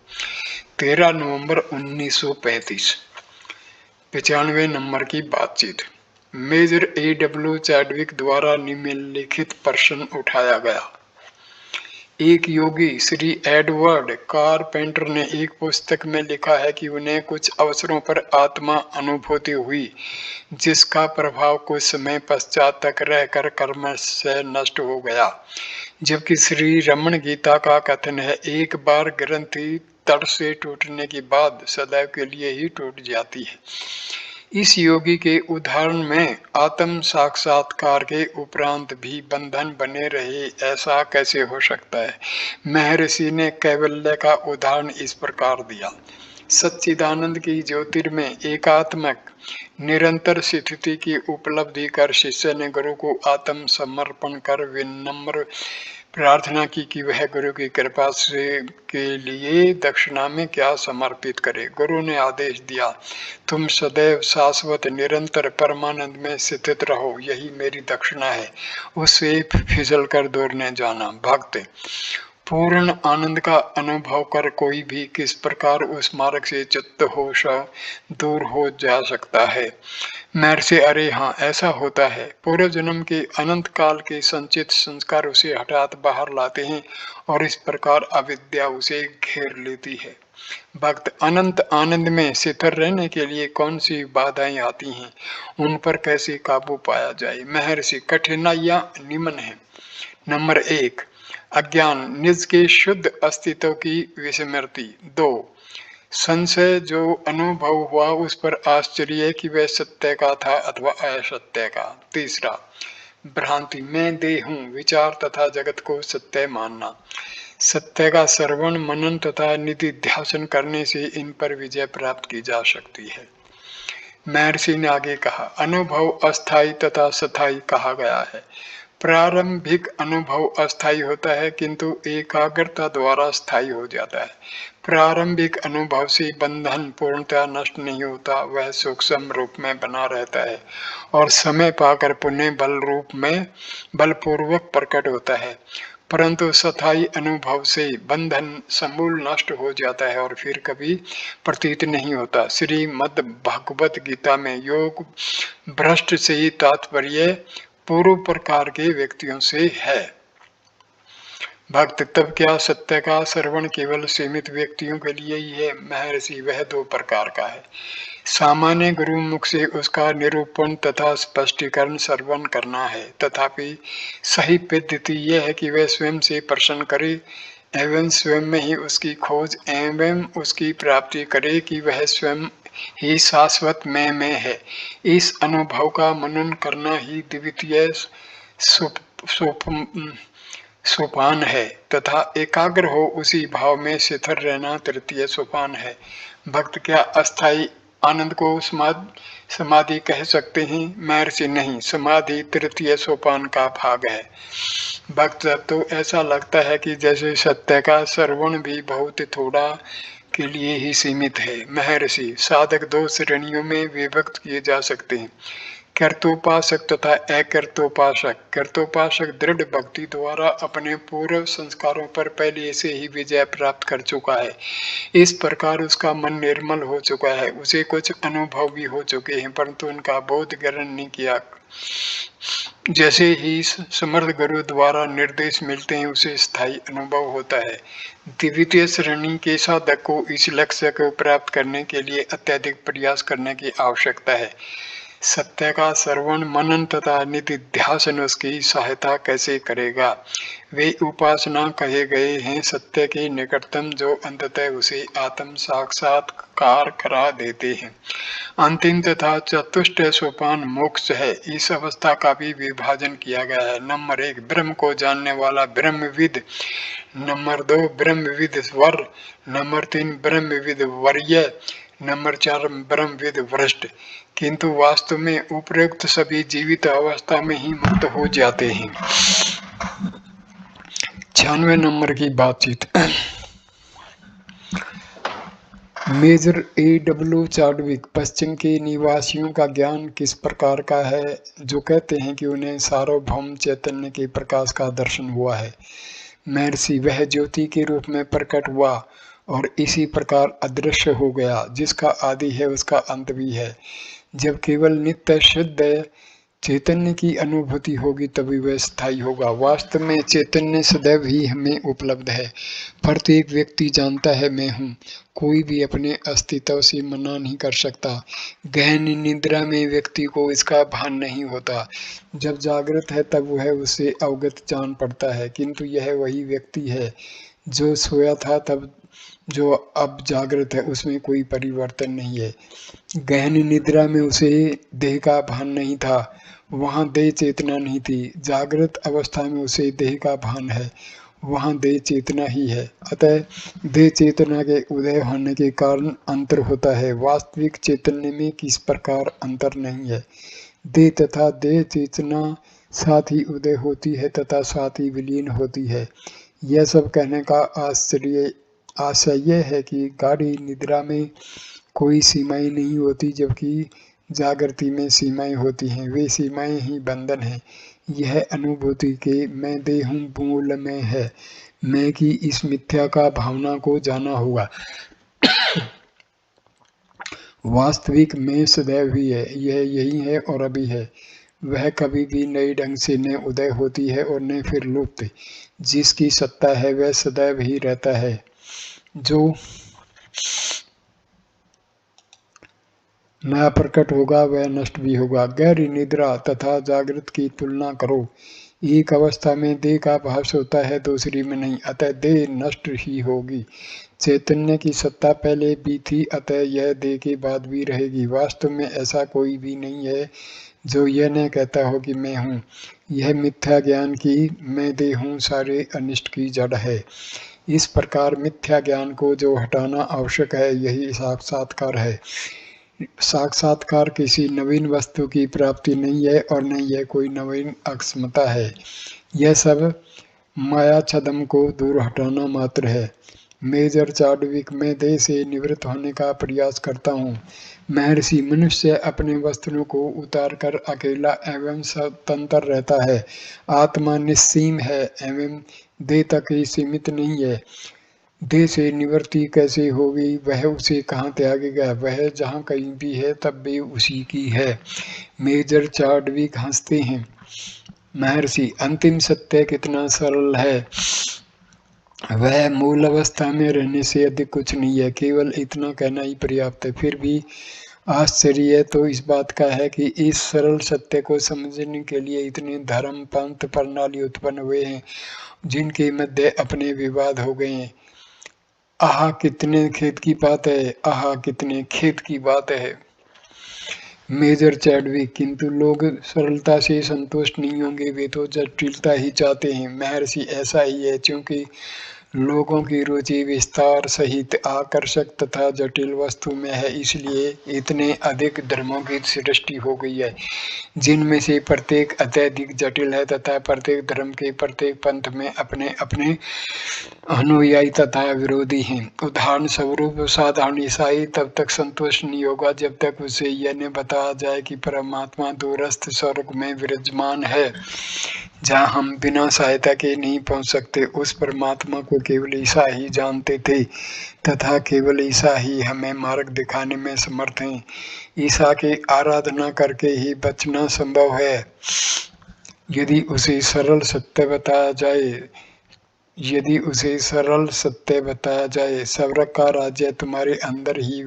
13 नवंबर 1935। 95 नंबर की बातचीत। Major A.W. चैडविक द्वारा निम्नलिखित प्रश्न उठाया गया। एक योगी श्री एडवर्ड कारपेंटर ने एक पुस्तक में लिखा है कि उन्हें कुछ अवसरों पर आत्मा अनुभूति हुई जिसका प्रभाव कुछ समय पश्चात तक रहकर कर्म से नष्ट हो गया, जबकि श्री रमण गीता का कथन है एक बार ग्रंथि तड़ से टूटने के बाद सदैव के लिए ही टूट जाती है। इस योगी के उदाहरण में आत्म साक्षात्कार के उपरांत भी बंधन बने रहे, ऐसा कैसे हो सकता है? महर्षि ने कैवल्य का उदाहरण इस प्रकार दिया। सच्चिदानंद की ज्योतिर्मय एकात्मक निरंतर स्थिति की उपलब्धि कर शिष्य ने गुरु को आत्म समर्पण कर विनम्र प्रार्थना की कि वह गुरु की कृपा से के लिए दक्षिणा में क्या समर्पित करे। गुरु ने आदेश दिया, तुम सदैव शाश्वत निरंतर परमानंद में स्थित रहो, यही मेरी दक्षिणा है। उससे फिसल कर दूर न जाना। भक्त पूर्ण आनंद का अनुभव कर कोई भी किस प्रकार उस मार्ग से चित्त होश दूर हो जा सकता है? महर्षि अरे हाँ, ऐसा होता है। पूर्व जन्म के अनंत काल के संचित संस्कार उसे हठात बाहर लाते हैं और इस प्रकार अविद्या उसे घेर लेती है। भक्त अनंत आनंद में स्थिर रहने के लिए कौन सी बाधाएं आती हैं, उन पर कैसे काबू पाया जाए? महर्षि कठिनाइयां निम्न है। नंबर 1, अज्ञान, निज के शुद्ध अस्तित्व की विस्मृति। 2, संशय, जो अनुभव हुआ उस पर आश्चर्य कि वह सत्य का था अथवा असत्य का। 3, भ्रांति, मैं देह हूँ, विचार तथा जगत को सत्य मानना। सत्य का श्रवण मनन तथा निधिध्यासन करने से इन पर विजय प्राप्त की जा सकती है। महर्षि ने आगे कहा, अनुभव अस्थायी तथा सथाई कहा गया है। प्रारंभिक अनुभव अस्थायी होता है किंतु एकाग्रता द्वारा स्थायी हो जाता है। प्रारंभिक अनुभव से बंधन पूर्णतः नष्ट नहीं होता, वह सूक्ष्म रूप में बना रहता है और समय पाकर पुनः बलपूर्वक प्रकट होता है। परंतु सथाई अनुभव से बंधन समूल नष्ट हो जाता है और फिर कभी प्रतीत नहीं होता। श्रीमद् भागवत गीता में योग भ्रष्ट से ही तात्पर्य पूर्व प्रकार के व्यक्तियों से है। भक्त तब क्या सत्य का श्रवण केवल सीमित व्यक्तियों के लिए ही है? महर्षि वह 2 प्रकार का है। सामान्य गुरु मुख से उसका निरूपण तथा स्पष्टीकरण श्रवण करना है, तथापि सही पद्धति यह है कि वह स्वयं से प्रश्न करे एवं स्वयं में ही उसकी खोज एवं उसकी प्राप्ति करे कि वह स्वयं ही शाश्वत में है। इस अनुभव का मनन करना ही द्वितीय सोपान है तथा एकाग्र हो उसी भाव में स्थिर रहना तृतीय सोपान है। भक्त क्या अस्थायी आनंद को समाधि कह सकते हैं? महर्षि नहीं, समाधि तृतीय सोपान का भाग है। भक्त तो ऐसा लगता है कि जैसे सत्य का श्रवण भी बहुत थोड़ा के लिए ही सीमित है। महर्षि साधक 2 श्रेणियों में विभक्त किए जा सकते हैं, कर्तोपासक तथा अकर्तोपासक। कर्तोपासक दृढ़ भक्ति द्वारा अपने पूर्व संस्कारों पर पहले से ही विजय प्राप्त कर चुका है। इस प्रकार उसका मन निर्मल हो चुका है, उसे कुछ अनुभव भी हो चुके हैं परंतु उनका बोध ग्रहण नहीं किया। जैसे ही समर्थ गुरु द्वारा निर्देश मिलते हैं उसे स्थायी अनुभव होता है। द्वितीय श्रेणी के साधक को इस लक्ष्य को प्राप्त करने के लिए अत्यधिक प्रयास करने की आवश्यकता है। सत्य का श्रवण मनन तथा निधिध्यासन उसकी सहायता कैसे करेगा? वे उपासना कहे गए हैं सत्य के निकटतम जो अंततः उसे आत्म साक्षात्कार करा देते हैं। अंतिम तथा चतुष्ट सोपान मोक्ष है। इस अवस्था का भी विभाजन किया गया है। नंबर 1, ब्रह्म को जानने वाला ब्रह्मविद। नंबर 2, ब्रह्मविद वर। नंबर 3, ब्रह्मविद वर्य। नंबर 4, ब्रह्मविद भ्रष्ट। किंतु वास्तव में उपरोक्त सभी जीवित अवस्था में ही मुक्त हो जाते हैं। 96 नंबर की बातचीत। Major A. W. चाडविक पश्चिम के निवासियों का ज्ञान किस प्रकार का है, जो कहते हैं कि उन्हें सार्वभौम चैतन्य के प्रकाश का दर्शन हुआ है। महर्षि, वह ज्योति के रूप में प्रकट हुआ और इसी प्रकार अदृश्य हो गया। जिसका आदि है उसका अंत भी है। जब केवल नित्य शुद्ध चैतन्य की अनुभूति होगी तभी वह स्थायी होगा। वास्तव में चैतन्य सदैव ही हमें उपलब्ध है। प्रत्येक व्यक्ति जानता है मैं हूँ। कोई भी अपने अस्तित्व से मना नहीं कर सकता। गहन निद्रा में व्यक्ति को इसका भान नहीं होता। जब जागृत है तब वह उसे अवगत जान पड़ता है, किंतु यह वही व्यक्ति है जो सोया था तब जो अब जागृत है, उसमें कोई परिवर्तन नहीं है। गहन निद्रा में उसे देह का भान नहीं था, वहाँ देह चेतना नहीं थी। जागृत अवस्था में उसे देह का भान है, वहाँ देह चेतना ही है। अतः देह चेतना के उदय होने के कारण अंतर होता है। वास्तविक चैतन्य में किस प्रकार अंतर नहीं है। देह तथा देह चेतना साथ ही उदय होती है तथा साथ ही विलीन होती है। यह सब कहने का आशय यह है कि गाढ़ी निद्रा में कोई सीमाएं नहीं होती, जबकि जागृति में सीमाएं होती हैं। वे सीमाएं ही बंधन हैं। यह अनुभूति के मैं देह हूँ मूल में है। मैं की इस मिथ्या का भावना को जाना होगा। वास्तविक मैं सदैव ही है। यह यही है और अभी है। वह कभी भी नए ढंग से न उदय होती है और न फिर लुप्त। जिसकी सत्ता है वह सदैव ही रहता है। जो नया प्रकट होगा वह नष्ट भी होगा। गहरी निद्रा तथा जागृत की तुलना करो। एक अवस्था में देह का भास होता है, दूसरी में नहीं, अतः देह नष्ट ही होगी। चैतन्य की सत्ता पहले भी थी, अतः यह देह के बाद भी रहेगी। वास्तव में ऐसा कोई भी नहीं है जो यह न कहता हो कि मैं हूँ। यह मिथ्या ज्ञान की मैं देह हूँ सारे अनिष्ट की जड़ है। इस प्रकार मिथ्या ज्ञान को जो हटाना आवश्यक है, यही साक्षात्कार है। साक्षात्कार किसी नवीन वस्तु की प्राप्ति नहीं है और न यह कोई नवीन अक्षमता है। यह सब माया छद्म को दूर हटाना मात्र है। मेजर चाडविक, मैं देह से निवृत्त होने का प्रयास करता हूँ। महर्षि, मनुष्य अपने वस्त्रों को उतार कर अकेला एवं स्वतंत्र रहता है। आत्मा निस्सीम है एवं देह तक ही सीमित नहीं है। देह से निवृत्ति कैसे होगी, वह उसे कहाँ त्यागेगा। वह जहाँ कहीं भी है तब भी उसी की है। मेजर चाडविक हंसते हैं। महर्षि, अंतिम सत्य कितना सरल है। वह मूल अवस्था में रहने से अधिक कुछ नहीं है। केवल इतना कहना ही पर्याप्त है। फिर भी आश्चर्य तो इस बात का है कि इस सरल सत्य को समझने के लिए इतने धर्म पंथ प्रणाली उत्पन्न हुए हैं, जिनके मध्य अपने विवाद हो गए हैं। आह कितने खेद की बात है, आह कितने खेद की बात है। मेजर चैडविक, किंतु लोग सरलता से संतुष्ट नहीं होंगे, वे तो जटिलता ही चाहते हैं। महर्षि, ऐसा ही है, क्योंकि लोगों की रुचि विस्तार सहित आकर्षक तथा जटिल वस्तु में है, इसलिए इतने अधिक धर्मों की सृष्टि हो गई है, जिनमें से प्रत्येक अत्यधिक जटिल है तथा प्रत्येक धर्म के प्रत्येक पंथ में अपने अपने अनुयायी तथा विरोधी हैं। उदाहरण स्वरूप साधारण ईसाई तब तक संतुष्ट नहीं होगा जब तक उसे यह न बताया जाए कि परमात्मा दूरस्थ स्वर्ग में विराजमान है, जहाँ हम बिना सहायता के नहीं पहुँच सकते। उस परमात्मा को केवल ईसा ही जानते थे तथा केवल ईसा ही हमें मार्ग दिखाने में समर्थ हैं। ईसा की आराधना करके ही बचना संभव है। यदि उसे सरल सत्य बताया जाए, स्वर्ग का राज्य तुम्हारे अंदर ही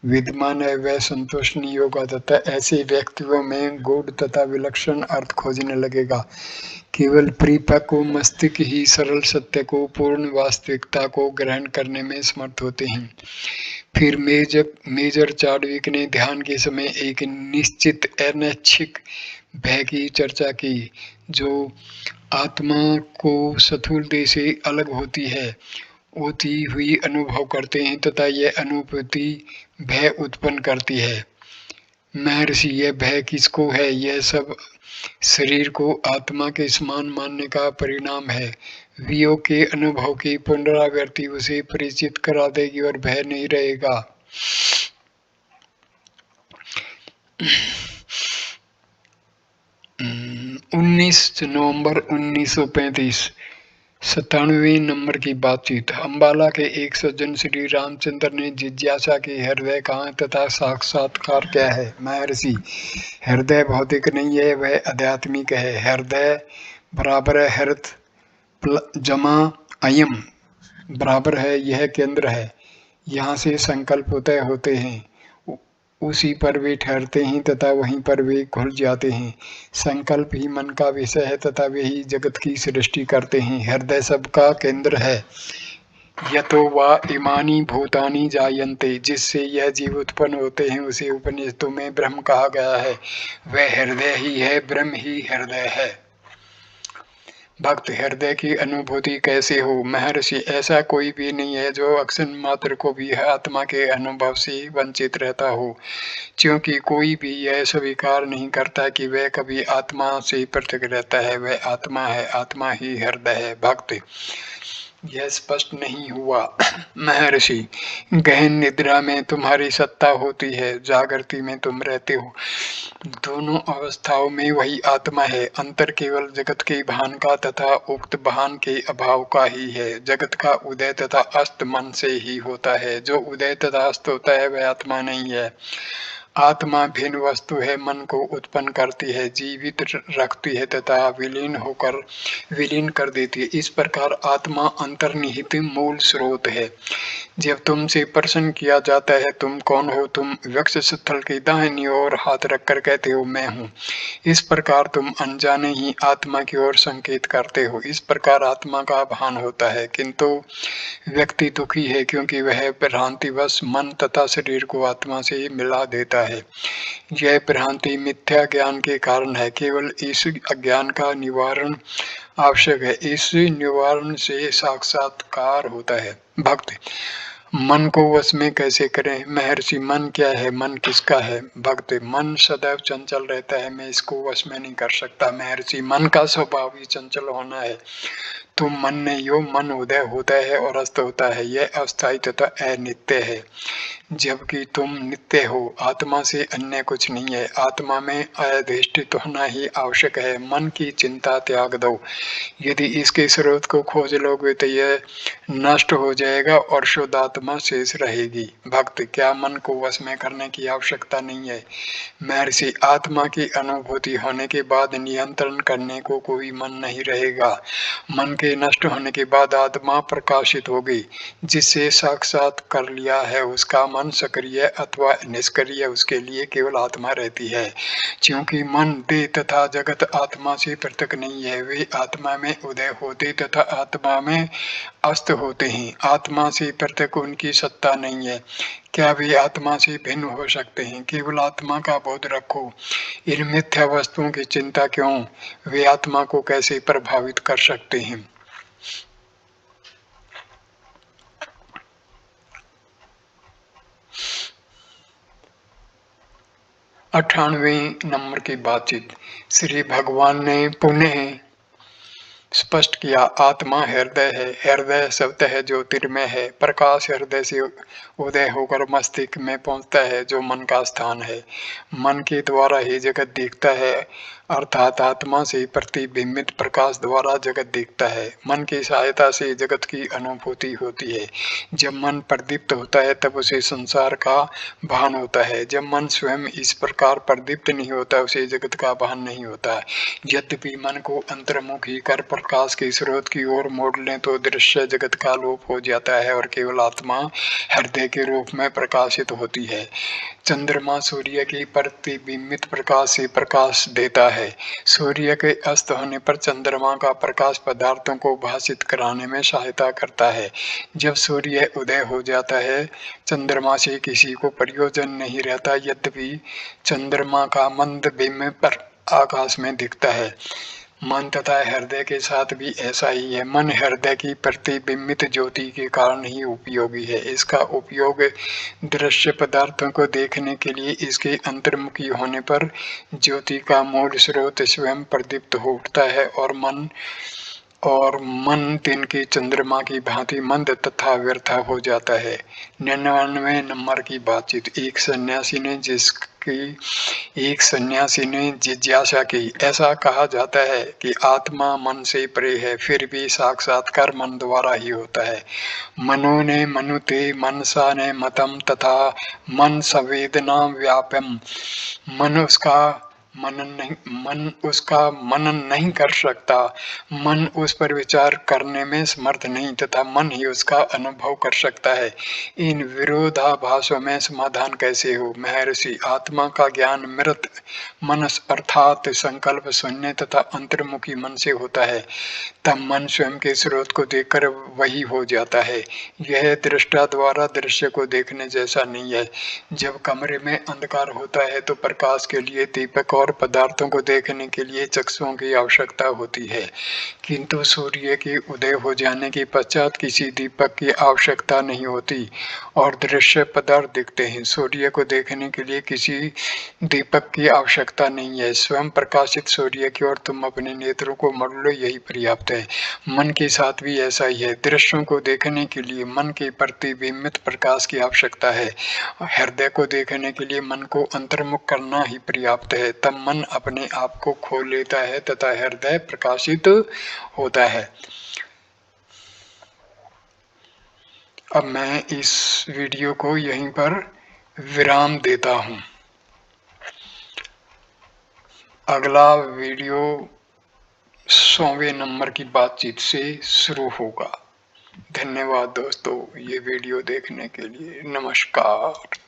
विद्यमान है, वह संतुष्ट नहीं होगा तथा ऐसे व्यक्तियों में गूढ़ तथा विलक्षण अर्थ खोजने लगेगा। केवल परिपक्व मस्तिष्क ही सरल सत्य को, पूर्ण वास्तविकता को ग्रहण करने में समर्थ होते हैं। फिर मेजर चाडविक ने ध्यान के समय एक निश्चित अनैच्छिक भय की चर्चा की, जो आत्मा को स्थूल देह से अलग होती हुई अनुभव करते हैं तथा यह अनुभूति भय उत्पन्न करती है। महर्षि, यह भय किसको है? यह सब शरीर को आत्मा के समान मानने का परिणाम है। वियोग के अनुभव की पुनरावृत्ति उसे परिचित करा देगी और भय नहीं रहेगा। 19 नवंबर 1935 97वें नंबर की बातचीत। अंबाला के एक सज्जन श्री रामचंद्र ने जिज्ञासा की, हृदय कहाँ तथा साक्षात्कार क्या है? महर्षि, हृदय भौतिक नहीं है, वह आध्यात्मिक है। हृदय बराबर है हृत जमा अयम, बराबर है यह केंद्र है, यहाँ से संकल्प उदय होते हैं, उसी पर वे ठहरते हैं तथा वहीं पर वे घुल जाते हैं। संकल्प ही मन का विषय है तथा वे ही जगत की सृष्टि करते हैं। हृदय सबका केंद्र है। यतो वा इमानी भूतानि जायन्ते, जिससे यह जीव उत्पन्न होते हैं उसे उपनिषदों में ब्रह्म कहा गया है। वह हृदय ही है, ब्रह्म ही हृदय है। भक्त, हृदय की अनुभूति कैसे हो? महर्षि, ऐसा कोई भी नहीं है जो अक्षर मात्र को भी आत्मा के अनुभव से वंचित रहता हो, क्योंकि कोई भी यह स्वीकार नहीं करता कि वह कभी आत्मा से पृथक रहता है। वह आत्मा है, आत्मा ही हृदय है। भक्त, यह स्पष्ट नहीं हुआ। महर्षि, गहन निद्रा में तुम्हारी सत्ता होती है, जागृति में तुम रहते हो। दोनों अवस्थाओं में वही आत्मा है। अंतर केवल जगत के भान का तथा उक्त भान के अभाव का ही है। जगत का उदय तथा अस्त मन से ही होता है। जो उदय तथा अस्त होता है वह आत्मा नहीं है। आत्मा भिन्न वस्तु है, मन को उत्पन्न करती है, जीवित रखती है तथा विलीन कर देती है। इस प्रकार आत्मा अंतर्निहित मूल स्रोत है। जब तुमसे प्रश्न किया जाता है तुम कौन हो, तुम वक्ष स्थल की दाहिनी ओर हाथ रखकर कहते हो मैं हूँ। इस प्रकार तुम अनजाने ही आत्मा की ओर संकेत करते हो। इस प्रकार आत्मा का भान होता है, किंतु व्यक्ति दुखी है क्योंकि वह भ्रांतिवश मन तथा शरीर को आत्मा से मिला देता है। यह भ्रांति मिथ्या ज्ञान के कारण है। केवल इस अज्ञान का निवारण आवश्यक है। इस निवारण से साक्षात्कार होता है। भक्त, मन को वश में कैसे करें? महर्षि, मन क्या है? मन किसका है? भक्त, मन सदैव चंचल रहता है, मैं इसको वश में नहीं कर सकता। महर्षि, मन का स्वभाव ही चंचल होना है। तुम मन नहीं हो, मन उदय होता है और अस्त होता है, यह अस्थायी तथा अनित्य है, जबकि तुम नित्य हो। आत्मा से अन्य कुछ नहीं है। आत्मा में अधिष्ठित होना ही आवश्यक है। मन की चिंता त्याग दो। यदि इसके स्रोत को खोज लोगे तो यह नष्ट हो जाएगा और शुद्ध आत्मा शेष रहेगी। भक्त, क्या मन को वश में करने की आवश्यकता नहीं है? महर्षि, आत्मा की अनुभूति होने के बाद नियंत्रण करने को कोई मन नहीं रहेगा। मन के नष्ट होने के बाद आत्मा प्रकाशित होगी। जिससे साक्षात कर लिया है उसका मन सक्रिय अथवा निष्क्रिय, उसके लिए केवल आत्मा रहती है। क्योंकि मन, देह तथा जगत आत्मा से पृथक नहीं है। वे आत्मा में उदय होते तथा आत्मा में अस्त होते हैं। आत्मा से पृथक उनकी सत्ता नहीं है। क्या वे आत्मा से भिन्न हो सकते हैं? केवल आत्मा का बोध रखो। इन मिथ्या वस्तुओं की चिंता क्यों? वे आत्मा को कैसे प्रभावित कर सकते हैं? 98वें नंबर की बातचीत। श्री भगवान ने पुनः स्पष्ट किया, आत्मा हृदय है। हृदय स्वतः ज्योतिर्मय है। प्रकाश हृदय से उदय होकर मस्तिष्क में पहुंचता है, जो मन का स्थान है। मन के द्वारा ही जगत दिखता है, अर्थात आत्मा से प्रतिबिंबित प्रकाश द्वारा जगत दिखता है। मन की सहायता से जगत की अनुभूति होती है। जब मन प्रदीप्त होता है तब उसे संसार का भान होता है। जब मन स्वयं इस प्रकार प्रदीप्त नहीं होता उसे जगत का भान नहीं होता। यद्यपि मन को अंतर्मुखी कर प्रकाश के स्रोत की ओर मोड़ लें तो दृश्य जगत का लोप हो जाता है और केवल आत्मा हृदय के रूप में प्रकाशित होती है। चंद्रमा सूर्य की प्रतिबिंबित प्रकाश से प्रकाश देता है। सूर्य के अस्त होने पर चंद्रमा का प्रकाश पदार्थों को भासित कराने में सहायता करता है। जब सूर्य उदय हो जाता है चंद्रमा से किसी को प्रयोजन नहीं रहता। यद्यपि चंद्रमा का मंद बिंब पर आकाश में दिखता है। मन तथा हृदय के साथ भी ऐसा ही है। मन हृदय की प्रतिबिंबित ज्योति के कारण ही उपयोगी है। इसका उपयोग दृश्य पदार्थों को देखने के लिए इसके अंतर्मुखी होने पर ज्योति का मूल स्रोत स्वयं प्रदीप्त हो उठता है और मन और मन दिन के चंद्रमा की भांति मंद तथा व्यर्थ हो जाता है। 99 नंबर की बातचीत। एक सन्यासी ने जिज्ञासा की। ऐसा कहा जाता है कि आत्मा मन से परे है, फिर भी साक्षात्कार मन द्वारा ही होता है। मनो ने मनुते मनसा ने मतम तथा मन संवेदना व्यापम। मन उसका मनन नहीं कर सकता, मन उस पर विचार करने में समर्थ नहीं तथा मन ही उसका अनुभव कर सकता है। इन विरोधाभासों में समाधान कैसे हो? महर्षि, आत्मा का ज्ञान मृत मनस अर्थात संकल्प शून्य तथा अंतर्मुखी मन से होता है। तब मन स्वयं के स्रोत को देखकर वही हो जाता है। यह दृष्टा द्वारा दृश्य को देखने जैसा नहीं है। जब कमरे में अंधकार होता है तो प्रकाश के लिए दीपक और पदार्थों को देखने के लिए चक्षुओं की आवश्यकता होती है, किंतु सूर्य के उदय हो जाने के पश्चात किसी दीपक की आवश्यकता नहीं होती और दृश्य पदार्थ दिखते हैं। सूर्य को देखने के लिए किसी दीपक की आवश्यकता नहीं है। स्वयं प्रकाशित सूर्य की ओर तुम अपने नेत्रों को मोड़ लो, यही पर्याप्त है। मन के साथ भी ऐसा ही है। दृश्यों को देखने के लिए मन के प्रतिबिंबित प्रकाश की आवश्यकता है। हृदय को देखने के लिए मन को अंतर्मुख करना ही पर्याप्त है। तब मन अपने आप को खोल लेता है तथा हृदय प्रकाशित होता है। अब मैं इस वीडियो को यहीं पर विराम देता हूं। अगला वीडियो 100वें नंबर की बातचीत से शुरू होगा। धन्यवाद दोस्तों, ये वीडियो देखने के लिए। नमस्कार।